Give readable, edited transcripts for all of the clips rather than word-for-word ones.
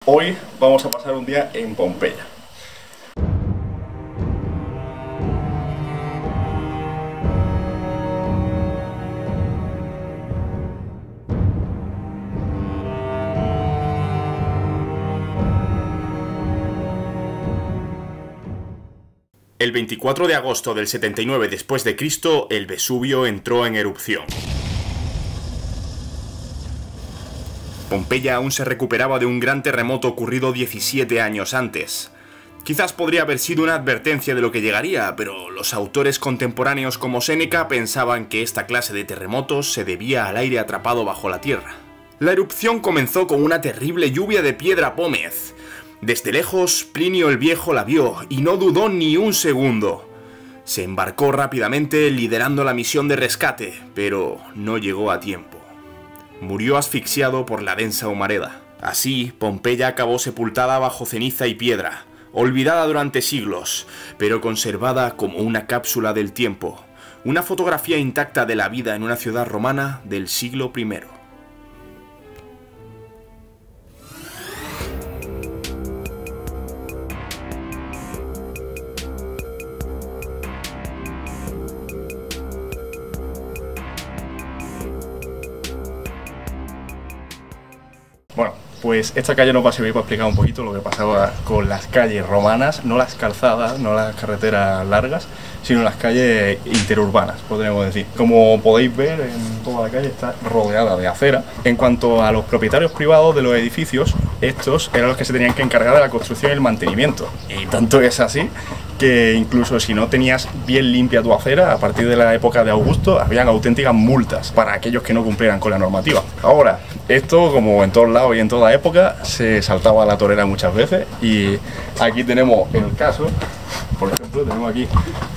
Hoy vamos a pasar un día en Pompeya. El 24 de agosto del 79 después de Cristo, el Vesubio entró en erupción. Pompeya aún se recuperaba de un gran terremoto ocurrido 17 años antes. Quizás podría haber sido una advertencia de lo que llegaría, pero los autores contemporáneos como Séneca pensaban que esta clase de terremotos se debía al aire atrapado bajo la tierra. La erupción comenzó con una terrible lluvia de piedra pómez. Desde lejos, Plinio el Viejo la vio y no dudó ni un segundo. Se embarcó rápidamente liderando la misión de rescate, pero no llegó a tiempo. Murió asfixiado por la densa humareda. Así, Pompeya acabó sepultada bajo ceniza y piedra, olvidada durante siglos, pero conservada como una cápsula del tiempo, una fotografía intacta de la vida en una ciudad romana del siglo I. Bueno, pues esta calle nos va a servir para explicar un poquito lo que pasaba con las calles romanas, no las calzadas, no las carreteras largas, sino las calles interurbanas, podríamos decir. Como podéis ver, en toda la calle está rodeada de acera. En cuanto a los propietarios privados de los edificios, estos eran los que se tenían que encargar de la construcción y el mantenimiento. Y tanto es así que incluso si no tenías bien limpia tu acera, a partir de la época de Augusto, habían auténticas multas para aquellos que no cumplieran con la normativa. Ahora, esto, como en todos lados y en toda época, se saltaba a la torera muchas veces, y aquí tenemos el caso. Por ejemplo, tenemos aquí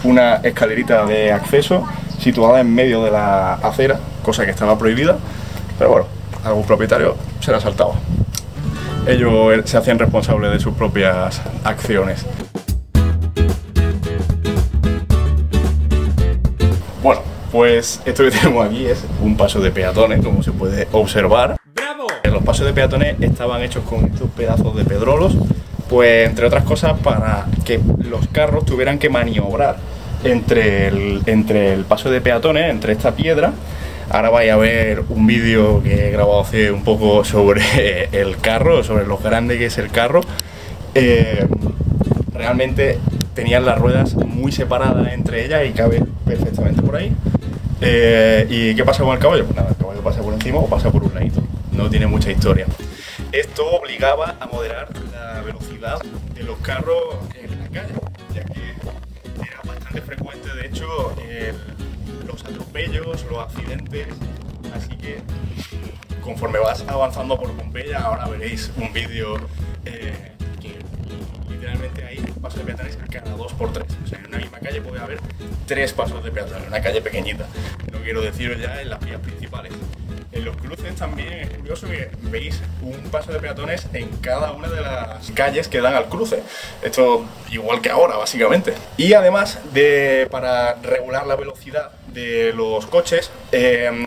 una escalerita de acceso situada en medio de la acera, cosa que estaba prohibida, pero bueno, algún propietario se la saltaba. Ellos se hacían responsables de sus propias acciones. Bueno, pues esto que tenemos aquí es un paso de peatones, como se puede observar. ¡Bravo! Los pasos de peatones estaban hechos con estos pedazos de pedrolos, pues entre otras cosas para que los carros tuvieran que maniobrar entre el paso de peatones, entre esta piedra. Ahora vais a ver un vídeo que he grabado hace un poco sobre el carro, sobre lo grande que es el carro. Realmente tenían las ruedas muy separadas entre ellas y cabe perfectamente por ahí. ¿Y qué pasa con el caballo? Pues nada, el caballo pasa por encima o pasa por un ladito. No tiene mucha historia. Esto obligaba a moderar la velocidad de los carros en la calle, ya que era bastante frecuente, de hecho, los atropellos, los accidentes. Así que conforme vas avanzando por Pompeya, ahora veréis un vídeo que literalmente hay pasos de peatones a cada 2x3. O sea, en una misma calle puede haber 3 pasos de peatones, una calle pequeñita. No quiero deciros ya en las vías principales. En los cruces también es curioso que veis un paso de peatones en cada una de las calles que dan al cruce. Esto igual que ahora, básicamente. Y además, para regular la velocidad de los coches,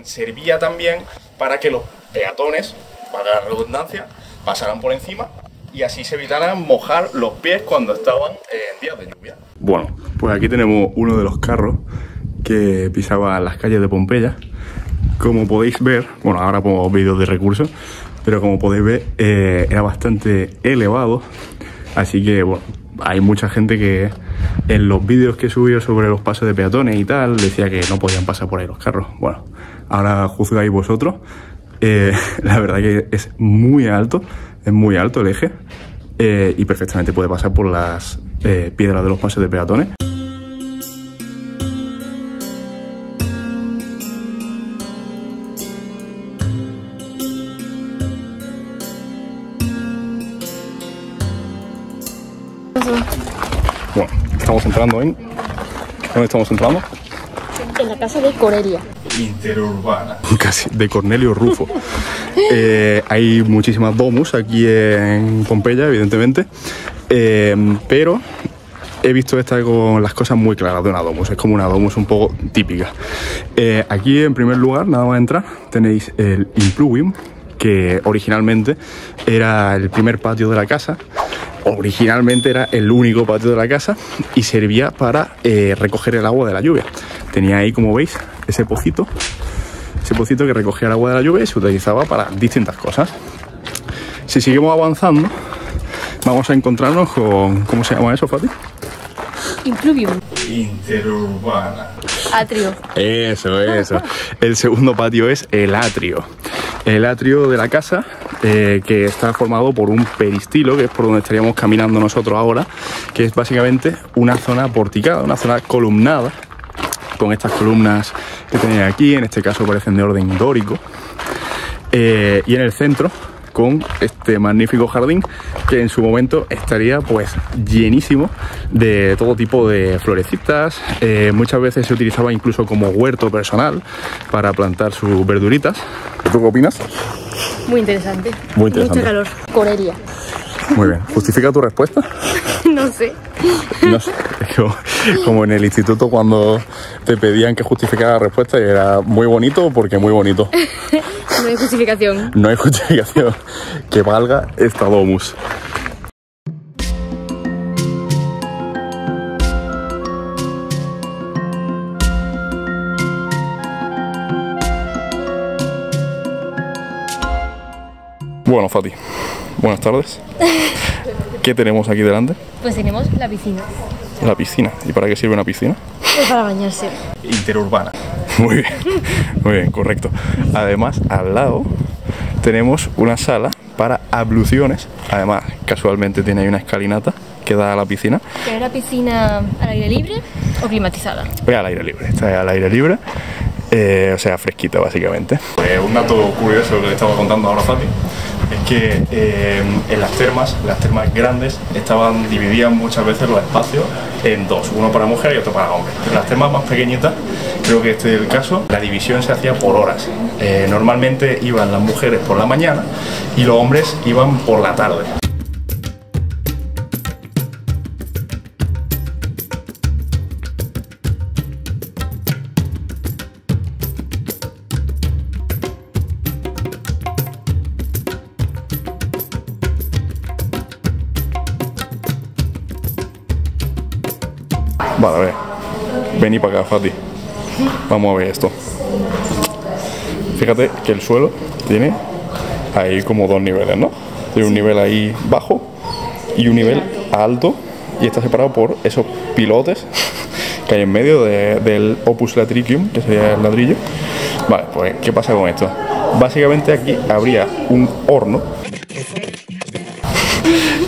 servía también para que los peatones, para la redundancia, pasaran por encima y así se evitaran mojar los pies cuando estaban en días de lluvia. Bueno, pues aquí tenemos uno de los carros que pisaba las calles de Pompeya. Como podéis ver, bueno, ahora pongo vídeos de recursos, pero como podéis ver, era bastante elevado. Así que, bueno, hay mucha gente que en los vídeos que he subido sobre los pasos de peatones y tal, decía que no podían pasar por ahí los carros. Bueno, ahora juzgáis vosotros. La verdad que es muy alto el eje, y perfectamente puede pasar por las piedras de los pasos de peatones. Bueno, estamos entrando en... ¿Dónde estamos entrando? En la casa de Corelia. Interurbana. Casi, de Cornelio Rufo. Hay muchísimas domus aquí en Pompeya, evidentemente. Pero he visto esta con las cosas muy claras de una domus. Es como una domus un poco típica. Aquí, en primer lugar, nada más entrar, tenéis el Impluvium, que originalmente era el primer patio de la casa. Originalmente era el único patio de la casa y servía para recoger el agua de la lluvia. Tenía ahí, como veis, ese pocito que recogía el agua de la lluvia y se utilizaba para distintas cosas. Si seguimos avanzando, vamos a encontrarnos con... ¿Cómo se llama eso, Fati? Impluvium. Interurbana. Atrio. Eso. El segundo patio es el atrio. El atrio de la casa, que está formado por un peristilo, que es por donde estaríamos caminando nosotros ahora, que es básicamente una zona porticada, una zona columnada, con estas columnas que tenéis aquí, en este caso parecen de orden dórico, y en el centro con este magnífico jardín que en su momento estaría pues llenísimo de todo tipo de florecitas. Muchas veces se utilizaba incluso como huerto personal para plantar sus verduritas. ¿Tú qué opinas? Muy interesante. Muy interesante. Mucho calor. Corelia. Muy bien. ¿Justifica tu respuesta? No sé. No sé. Como en el instituto cuando te pedían que justificara la respuesta y era muy bonito porque muy bonito. No hay justificación. No hay justificación. Que valga esta domus. Bueno, Fati, buenas tardes. ¿Qué tenemos aquí delante? Pues tenemos la piscina. La piscina. ¿Y para qué sirve una piscina? Es para bañarse. Interurbana. Muy bien, correcto. Además, al lado tenemos una sala para abluciones. Además, casualmente tiene ahí una escalinata que da a la piscina. ¿Pero era piscina al aire libre o climatizada? Pues al aire libre, está al aire libre. O sea, fresquita básicamente. Un dato curioso que le estaba contando ahora a Fati es que en las termas grandes dividían muchas veces los espacios en dos, uno para mujeres y otro para hombres. En las termas más pequeñitas, creo que este es el caso, la división se hacía por horas. Normalmente iban las mujeres por la mañana y los hombres iban por la tarde. Vale, a ver, vení para acá, Fati. Vamos a ver esto. Fíjate que el suelo tiene ahí como dos niveles, ¿no? Tiene un nivel ahí bajo y un nivel alto, y está separado por esos pilotes que hay en medio del opus latricium, que sería el ladrillo. Vale, pues ¿qué pasa con esto? Básicamente aquí habría un horno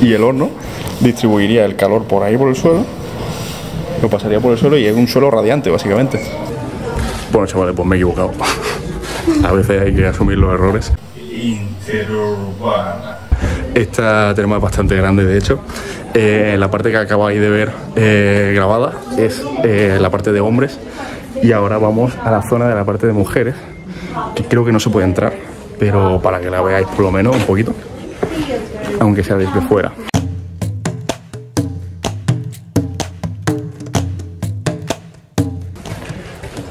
y el horno distribuiría el calor por ahí, por el suelo. Lo pasaría por el suelo y es un suelo radiante, básicamente. Bueno, chavales, pues me he equivocado. A veces hay que asumir los errores. Interurbana. Esta terma es bastante grande, de hecho. La parte que acabáis de ver grabada es la parte de hombres. Y ahora vamos a la zona de la parte de mujeres, que creo que no se puede entrar, pero para que la veáis por lo menos un poquito, aunque sea desde fuera.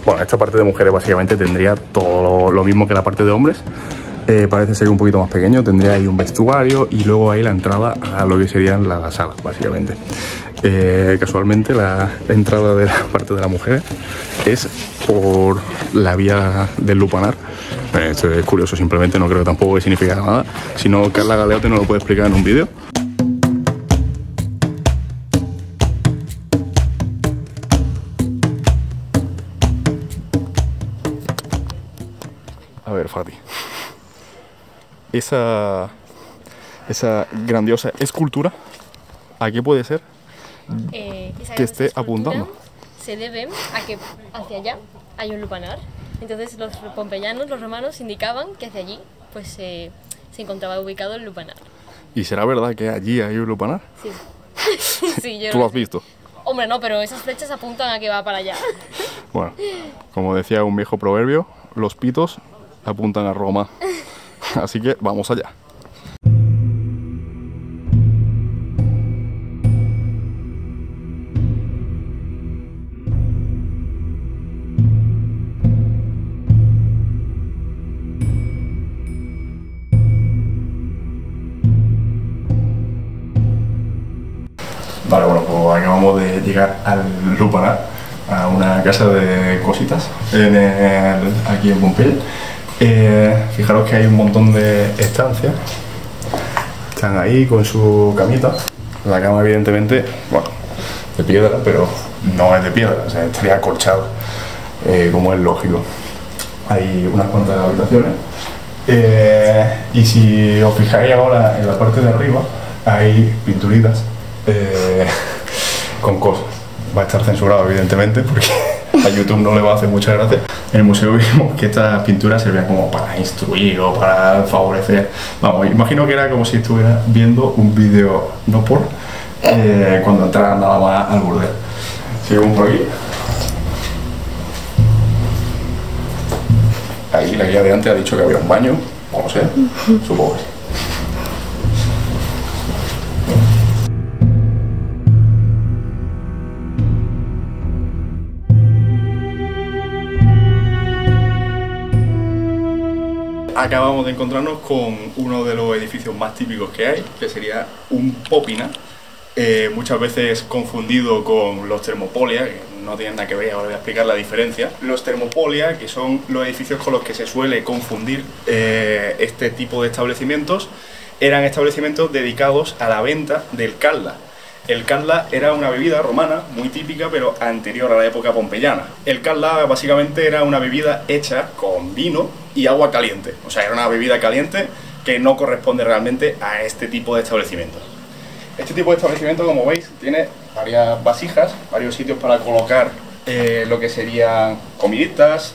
Bueno, esta parte de mujeres básicamente tendría todo lo mismo que la parte de hombres. Parece ser un poquito más pequeño, tendría ahí un vestuario y luego ahí la entrada a lo que serían las salas, básicamente. Casualmente la entrada de la parte de las mujeres es por la vía del lupanar. Esto es curioso, simplemente no creo tampoco que signifique nada. Si no, Carla Galeote nos lo puede explicar en un vídeo. A ver, Fati, esa grandiosa escultura, ¿a qué puede ser que esté apuntando? Se debe a que hacia allá hay un lupanar. Entonces los pompeyanos, los romanos, indicaban que hacia allí pues, se encontraba ubicado el lupanar. ¿Y será verdad que allí hay un lupanar? Sí. Sí, yo ¿Tú lo has visto? Hombre, no, pero esas flechas apuntan a que va para allá. Bueno, como decía un viejo proverbio, los pitos apuntan a Roma. Así que vamos allá. Vale, bueno, pues acabamos de llegar al Lupanar, a una casa de cositas aquí en Pompeya. Fijaros que hay un montón de estancias. Están ahí con su camita. La cama, evidentemente, bueno, de piedra, pero no es de piedra, o sea, estaría acolchado, como es lógico. Hay unas cuantas habitaciones. Y si os fijáis ahora en la parte de arriba, hay pinturitas con cosas. Va a estar censurado, evidentemente, porque a YouTube no le va a hacer mucha gracia. En el museo vimos que estas pinturas servían como para instruir o para favorecer. Vamos, imagino que era como si estuviera viendo un vídeo no por cuando entraran nada más al burdel. Seguimos por aquí. Ahí la guía de antes ha dicho que había un baño, o no sé, supongo que sí. Acabamos de encontrarnos con uno de los edificios más típicos que hay, que sería un Pópina, muchas veces confundido con los Thermopolia, que no tienen nada que ver, ahora voy a explicar la diferencia. Los Thermopolia, que son los edificios con los que se suele confundir este tipo de establecimientos, eran establecimientos dedicados a la venta del calda. El calda era una bebida romana muy típica, pero anterior a la época pompeyana. El calda básicamente era una bebida hecha con vino y agua caliente. O sea, era una bebida caliente que no corresponde realmente a este tipo de establecimientos. Este tipo de establecimiento, como veis, tiene varias vasijas, varios sitios para colocar lo que serían comiditas,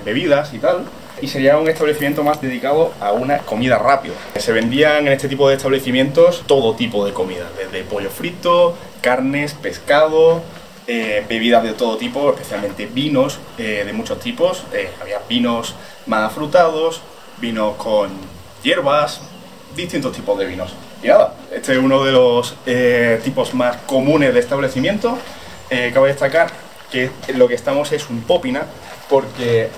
bebidas y tal. Y sería un establecimiento más dedicado a una comida rápida. Se vendían en este tipo de establecimientos todo tipo de comida, desde pollo frito, carnes, pescado, bebidas de todo tipo, especialmente vinos de muchos tipos. Había vinos más afrutados, vinos con hierbas, distintos tipos de vinos. Y nada, este es uno de los tipos más comunes de establecimiento. Cabe destacar que lo que estamos es un Pópina, porque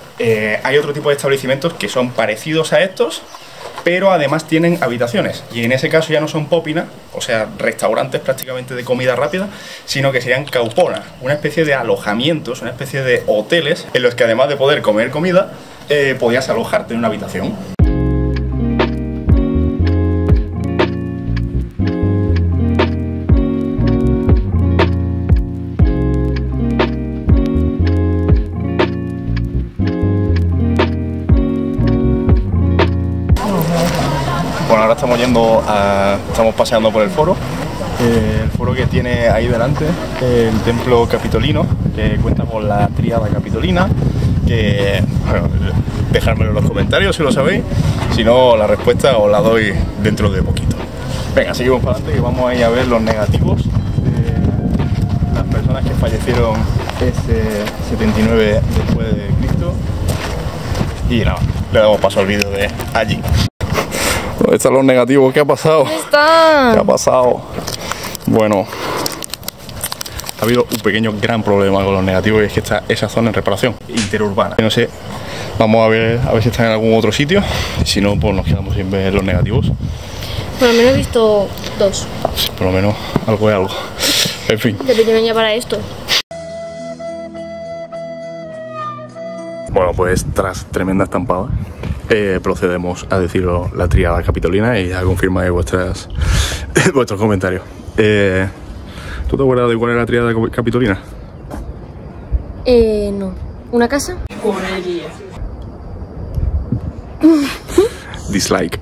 hay otro tipo de establecimientos que son parecidos a estos, pero además tienen habitaciones, y en ese caso ya no son Pópina, o sea, restaurantes prácticamente de comida rápida, sino que serían Kaupona, una especie de alojamientos, una especie de hoteles en los que además de poder comer comida, podías alojarte en una habitación. Bueno, ahora estamos paseando por el foro que tiene ahí delante, el templo capitolino, que cuenta con la tríada capitolina, que, bueno, dejármelo en los comentarios si lo sabéis, si no la respuesta os la doy dentro de poquito. Venga, seguimos para adelante, que vamos a ir a ver los negativos de las personas que fallecieron ese 79 después de Cristo, y nada, le damos paso al vídeo de allí. ¿Dónde están los negativos? ¿Qué ha pasado? ¿Dónde están? ¿Qué ha pasado? Bueno, ha habido un pequeño gran problema con los negativos, y es que está esa zona en reparación interurbana. No sé, vamos a ver si están en algún otro sitio, y si no, pues nos quedamos sin ver los negativos. Por lo menos he visto 2. Sí, por lo menos algo es algo. En fin. De pequeña para esto. Bueno, pues tras tremenda estampada, procedemos a deciros la tríada capitolina y a confirmar vuestros comentarios. ¿Tú te acuerdas de cuál era la tríada capitolina? No. ¿Una casa? Dislike.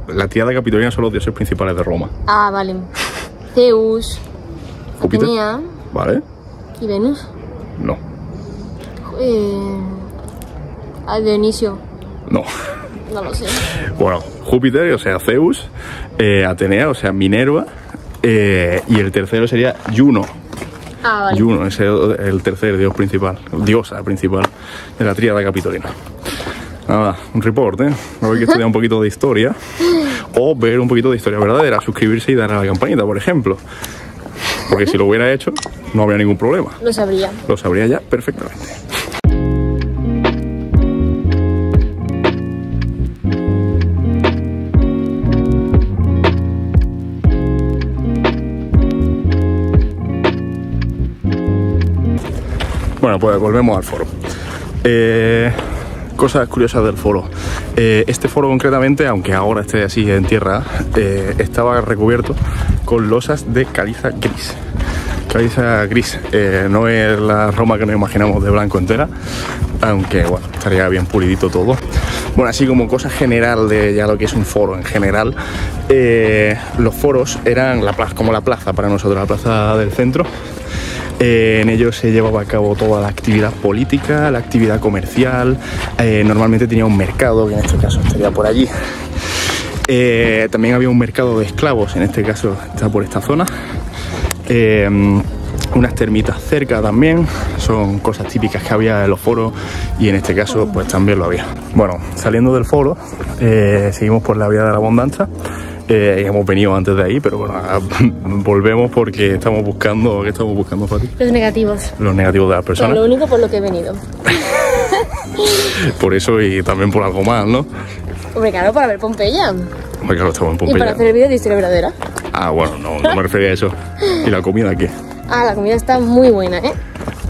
La tríada capitolina son los dioses principales de Roma. Ah, vale. Zeus, Júpiter. Atenea. ¿Vale? ¿Y Venus? No. Dionisio. No. No lo sé. Bueno, Júpiter, o sea, Zeus, Atenea, o sea, Minerva, y el tercero sería Juno. Ah, vale. Juno es el tercer dios principal, diosa principal de la tríada capitolina. Nada, un report, ¿eh? Hay que estudiar un poquito de historia o ver un poquito de historia verdadera, suscribirse y dar a la campanita, por ejemplo. Porque si lo hubiera hecho, no habría ningún problema. Lo sabría. Lo sabría ya perfectamente. Bueno, pues volvemos al foro. Cosas curiosas del foro. Este foro concretamente, aunque ahora esté así en tierra, estaba recubierto con losas de caliza gris. Caliza gris, no es la Roma que nos imaginamos de blanco entera, aunque bueno, estaría bien pulidito todo. Bueno, así como cosa general de ya lo que es un foro en general, los foros eran la plaza, como la plaza para nosotros, la plaza del centro. En ellos se llevaba a cabo toda la actividad política, la actividad comercial, normalmente tenía un mercado, que en este caso estaría por allí. También había un mercado de esclavos, en este caso está por esta zona. Unas termitas cerca también, son cosas típicas que había en los foros y en este caso pues también lo había. Bueno, saliendo del foro, seguimos por la vía de la Abundanza. Hemos venido antes de ahí, pero bueno, volvemos porque estamos buscando... ¿Qué estamos buscando, Fati? Los negativos. Los negativos de las personas. Pero lo único por lo que he venido. Por eso y también por algo más, ¿no? Hombre, claro, para ver Pompeya. Hombre, claro, estamos en Pompeya. Y para hacer el vídeo de historia verdadera. Ah, bueno, no me refería a eso. ¿Y la comida qué? Ah, la comida está muy buena, ¿eh?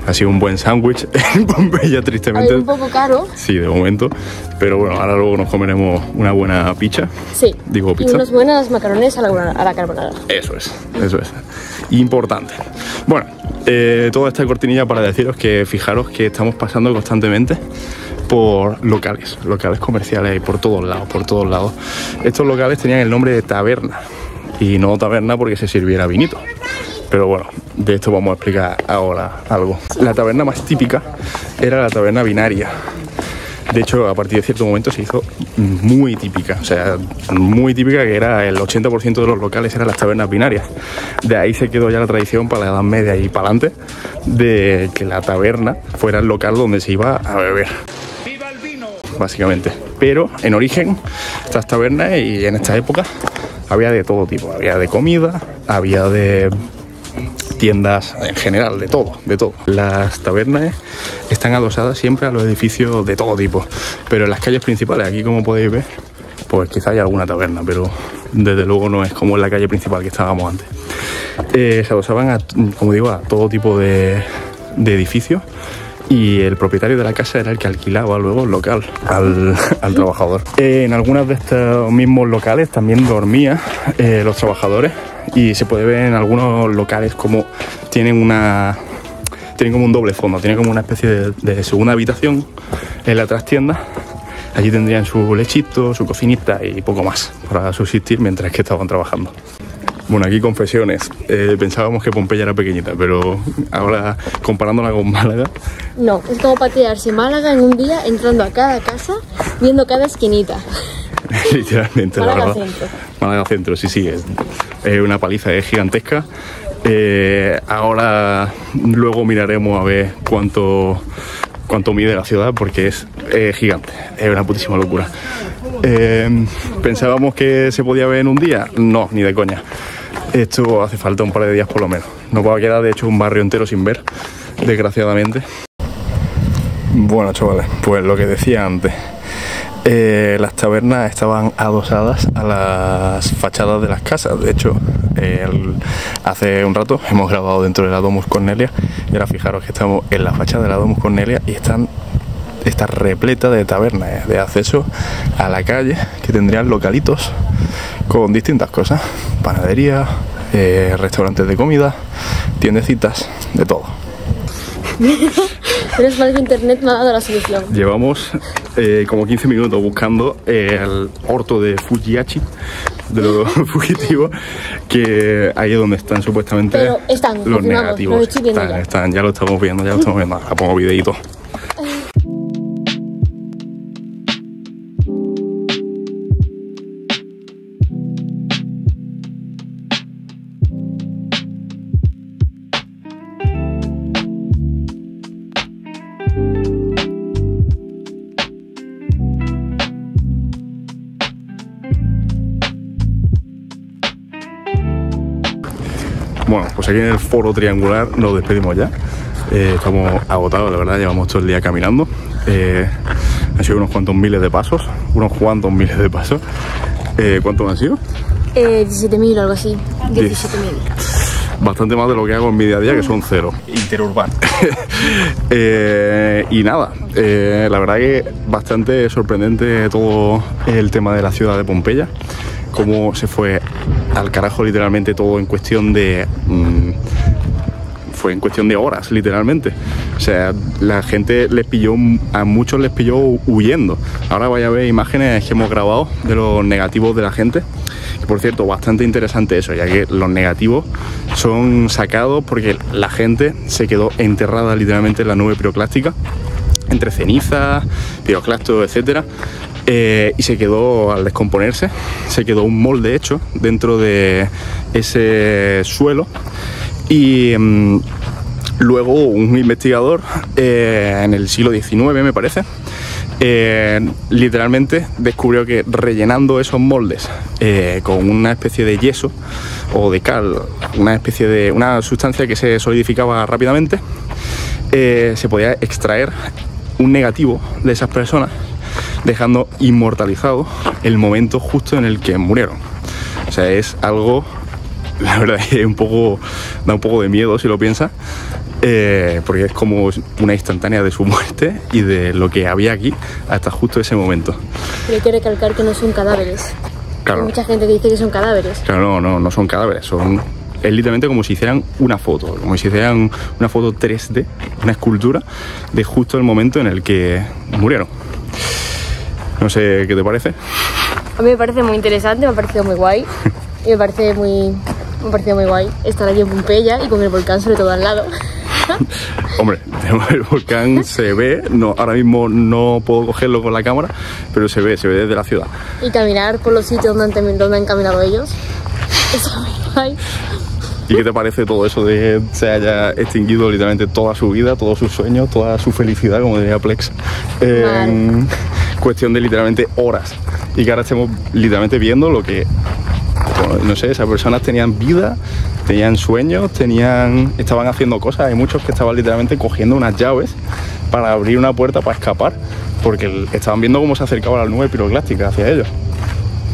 Ha sido un buen sándwich en Pompeya, tristemente. Un poco caro. Sí, de momento. Pero bueno, ahora luego nos comeremos una buena pizza. Sí. Digo pizza. Y unos buenos macarrones a la carbonara. Eso es. Importante. Bueno, toda esta cortinilla para deciros que fijaros que estamos pasando constantemente por locales comerciales y por todos lados. Estos locales tenían el nombre de taberna. Y no taberna porque se sirviera vinito. Pero bueno, de esto vamos a explicar ahora algo. La taberna más típica era la taberna binaria. De hecho, a partir de cierto momento se hizo muy típica. O sea, muy típica, que era el 80% de los locales eran las tabernas binarias. De ahí se quedó ya la tradición para la Edad Media y para adelante de que la taberna fuera el local donde se iba a beber. ¡Viva el vino! Básicamente. Pero en origen, estas tabernas y en esta época había de todo tipo. Había de comida, había de tiendas en general, de todo. Las tabernas están adosadas siempre a los edificios de todo tipo, pero en las calles principales, aquí como podéis ver, pues quizá haya alguna taberna, pero desde luego no es como en la calle principal que estábamos antes. Se adosaban como digo, a todo tipo de edificios, y el propietario de la casa era el que alquilaba luego el local al trabajador. En algunos de estos mismos locales también dormían los trabajadores, y se puede ver en algunos locales como tienen como un doble fondo, tienen como una especie de segunda habitación en la trastienda. Allí tendrían su lechito, su cocinita y poco más para subsistir mientras que estaban trabajando. Bueno, aquí confesiones. Pensábamos que Pompeya era pequeñita, pero ahora comparándola con Málaga... No, es como patearse Málaga en un día, entrando a cada casa, viendo cada esquinita. Literalmente, Málaga la verdad. Centro. Málaga Centro, sí, es una paliza, es gigantesca. Ahora luego miraremos a ver cuánto mide la ciudad, porque es gigante, es una putísima locura. ¿Pensábamos que se podía ver en un día? No, ni de coña. Esto hace falta un par de días por lo menos. Nos va a quedar de hecho un barrio entero sin ver, desgraciadamente. Bueno, chavales, pues lo que decía antes, las tabernas estaban adosadas a las fachadas de las casas. De hecho, hace un rato hemos grabado dentro de la Domus Cornelia, y ahora fijaros que estamos en la fachada de la Domus Cornelia y está repleta de tabernas, de acceso a la calle, que tendrían localitos con distintas cosas: panadería, restaurantes de comida, tiendecitas, de todo. Pero es mal que internet me ha dado la solución. Llevamos como 15 minutos buscando el orto de Fujiyachi, de los fugitivos, que ahí es donde están supuestamente los negativos. Ya lo estamos viendo. Ahora pongo videíto. Bueno, pues aquí en el foro triangular nos despedimos ya. Estamos agotados, la verdad, llevamos todo el día caminando. Han sido unos cuantos miles de pasos. ¿Cuántos han sido? 17.000 o algo así. 17.000. bastante más de lo que hago en mi día a día, que son 0. Interurbano. Y nada, la verdad que bastante sorprendente todo el tema de la ciudad de Pompeya, cómo se fue al carajo literalmente todo en cuestión de... fue en cuestión de horas, literalmente. O sea, la gente a muchos les pilló huyendo. Ahora vaya a ver imágenes que hemos grabado de los negativos de la gente. Y por cierto, bastante interesante eso, ya que los negativos son sacados porque la gente se quedó enterrada literalmente en la nube piroclástica, entre cenizas, piroclastos, etcétera. Y se quedó, al descomponerse, se quedó un molde hecho dentro de ese suelo. Y luego un investigador en el siglo XIX, me parece, literalmente descubrió que rellenando esos moldes con una especie de yeso o de cal, una sustancia que se solidificaba rápidamente, se podía extraer un negativo de esas personas, dejando inmortalizado el momento justo en el que murieron. O sea, es algo... La verdad es que da un poco de miedo si lo piensas, porque es como una instantánea de su muerte y de lo que había aquí hasta justo ese momento. Pero hay que recalcar que no son cadáveres. Claro. Hay mucha gente que dice que son cadáveres. Claro, no son cadáveres, es literalmente como si hicieran una foto, como si hicieran una foto 3D, una escultura de justo el momento en el que murieron. No sé qué te parece. A mí me parece muy interesante, me ha parecido muy guay. Y me ha parecido muy guay estar aquí en Pompeya y con el volcán sobre todo al lado. Hombre, el volcán se ve, ahora mismo no puedo cogerlo con la cámara, pero se ve desde la ciudad. Y caminar por los sitios donde han caminado ellos. Eso es muy guay. ¿Y qué te parece todo eso de que se haya extinguido literalmente toda su vida, todos sus sueños, toda su felicidad, como diría Plex, en cuestión de literalmente horas? Y que ahora estemos literalmente viendo lo que... No sé, esas personas tenían vida, tenían sueños, estaban haciendo cosas. Hay muchos que estaban literalmente cogiendo unas llaves para abrir una puerta para escapar, porque estaban viendo cómo se acercaba la nube piroclástica hacia ellos.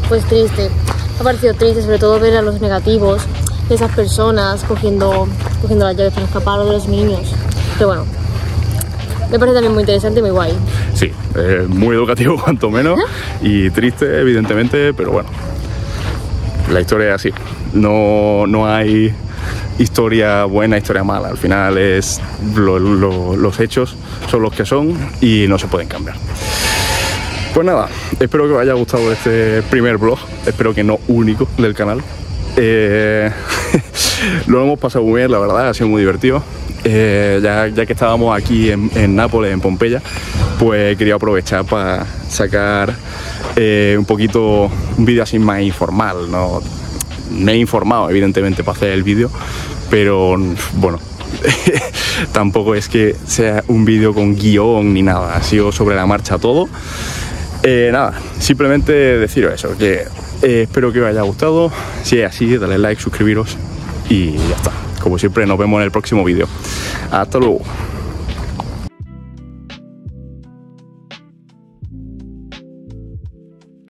Pues triste, me ha parecido triste, sobre todo ver a los negativos de esas personas cogiendo las llaves para escapar, o de los niños. Pero bueno, me parece también muy interesante y muy guay. Sí, muy educativo cuanto menos, y triste evidentemente, pero bueno. La historia es así, no hay historia buena, historia mala, al final es los hechos son los que son y no se pueden cambiar. Pues nada, espero que os haya gustado este primer vlog, espero que no único del canal. Lo hemos pasado muy bien, la verdad, ha sido muy divertido. Ya que estábamos aquí en Nápoles, en Pompeya, pues quería aprovechar para sacar un vídeo así más informal. No me he informado evidentemente para hacer el vídeo, pero bueno, tampoco es que sea un vídeo con guión ni nada, ha sido sobre la marcha todo. Nada, simplemente deciros eso, que espero que os haya gustado. Si es así, dale like, suscribiros y ya está. Como siempre, nos vemos en el próximo vídeo. Hasta luego.